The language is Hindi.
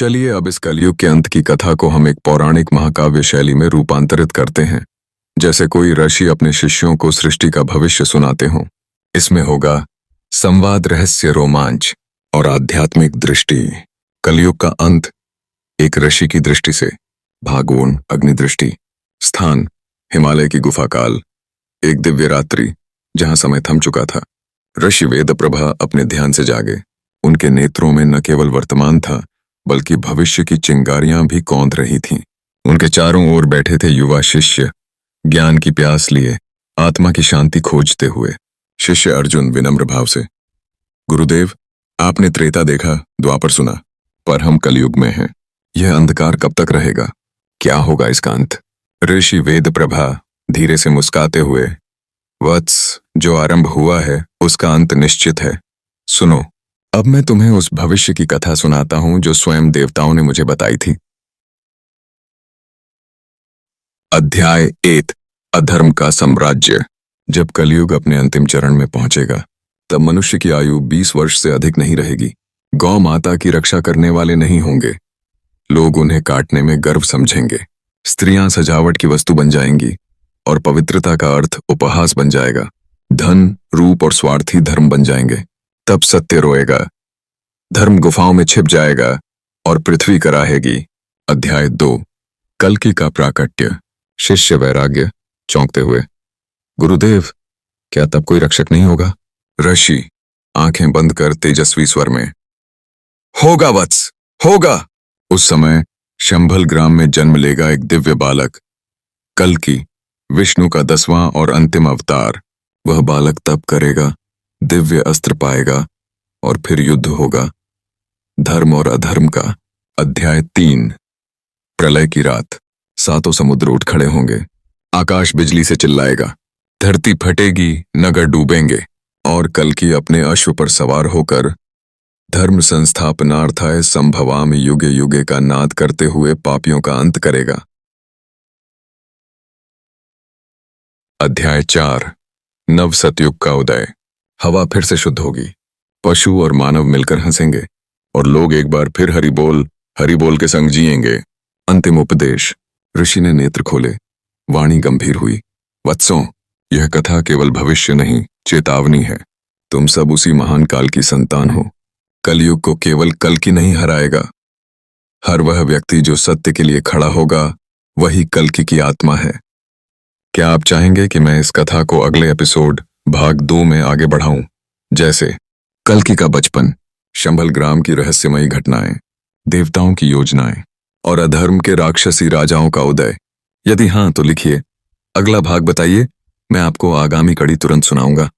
चलिए अब इस कलयुग के अंत की कथा को हम एक पौराणिक महाकाव्य शैली में रूपांतरित करते हैं, जैसे कोई ऋषि अपने शिष्यों को सृष्टि का भविष्य सुनाते हों। इसमें होगा संवाद, रहस्य, रोमांच और आध्यात्मिक दृष्टि। कलयुग का अंत एक ऋषि की दृष्टि से। भाग 1, अग्नि दृष्टि। स्थान हिमालय की गुफा काल। एक दिव्य रात्रि जहां समय थम चुका था। ऋषि वेदप्रभा अपने ध्यान से जागे। उनके नेत्रों में न केवल वर्तमान था बल्कि भविष्य की चिंगारियां भी कौंध रही थीं। उनके चारों ओर बैठे थे युवा शिष्य, ज्ञान की प्यास लिए, आत्मा की शांति खोजते हुए। शिष्य अर्जुन विनम्र भाव से, गुरुदेव, आपने त्रेता देखा, द्वापर सुना, पर हम कलयुग में हैं। यह अंधकार कब तक रहेगा? क्या होगा इसका अंत? ऋषि वेदप्रभा धीरे से मुस्काते हुए, वत्स, जो आरंभ हुआ है उसका अंत निश्चित है। सुनो, अब मैं तुम्हें उस भविष्य की कथा सुनाता हूं जो स्वयं देवताओं ने मुझे बताई थी। अध्याय 1, अधर्म का साम्राज्य। जब कलयुग अपने अंतिम चरण में पहुंचेगा तब मनुष्य की आयु 20 वर्ष से अधिक नहीं रहेगी। गौ माता की रक्षा करने वाले नहीं होंगे। लोग उन्हें काटने में गर्व समझेंगे। स्त्रियां सजावट की वस्तु बन जाएंगी और पवित्रता का अर्थ उपहास बन जाएगा। धन, रूप और स्वार्थी धर्म बन जाएंगे। तब सत्य रोएगा, धर्म गुफाओं में छिप जाएगा और पृथ्वी कराहेगी। अध्याय 2, कल्कि का प्राकट्य। शिष्य वैराग्य चौंकते हुए, गुरुदेव, क्या तब कोई रक्षक नहीं होगा? ऋषि आंखें बंद कर तेजस्वी स्वर में, होगा वत्स, होगा। उस समय शंभल ग्राम में जन्म लेगा एक दिव्य बालक, कल्कि, विष्णु का 10वां और अंतिम अवतार। वह बालक तप करेगा, दिव्य अस्त्र पाएगा और फिर युद्ध होगा, धर्म और अधर्म का। अध्याय 3, प्रलय की रात। 7 समुद्र उठ खड़े होंगे। आकाश बिजली से चिल्लाएगा, धरती फटेगी, नगर डूबेंगे और कल्कि अपने अश्व पर सवार होकर धर्म संस्थापनार्थाय संभवामि युगे युगे का नाद करते हुए पापियों का अंत करेगा। अध्याय 4, नव सतयुग का उदय। हवा फिर से शुद्ध होगी। पशु और मानव मिलकर हंसेंगे और लोग एक बार फिर हरि बोल के संग जिएंगे। अंतिम उपदेश। ऋषि ने नेत्र खोले, वाणी गंभीर हुई, वत्सों, यह कथा केवल भविष्य नहीं, चेतावनी है। तुम सब उसी महान काल की संतान हो। कलयुग को केवल कल्कि नहीं हराएगा। हर वह व्यक्ति जो सत्य के लिए खड़ा होगा वही कल्कि की आत्मा है। क्या आप चाहेंगे कि मैं इस कथा को अगले एपिसोड भाग 2 में आगे बढ़ाऊं, जैसे कल्कि का बचपन, शंभल ग्राम की रहस्यमयी घटनाएं, देवताओं की योजनाएं और अधर्म के राक्षसी राजाओं का उदय? यदि हाँ तो लिखिए, अगला भाग बताइए, मैं आपको आगामी कड़ी तुरंत सुनाऊंगा।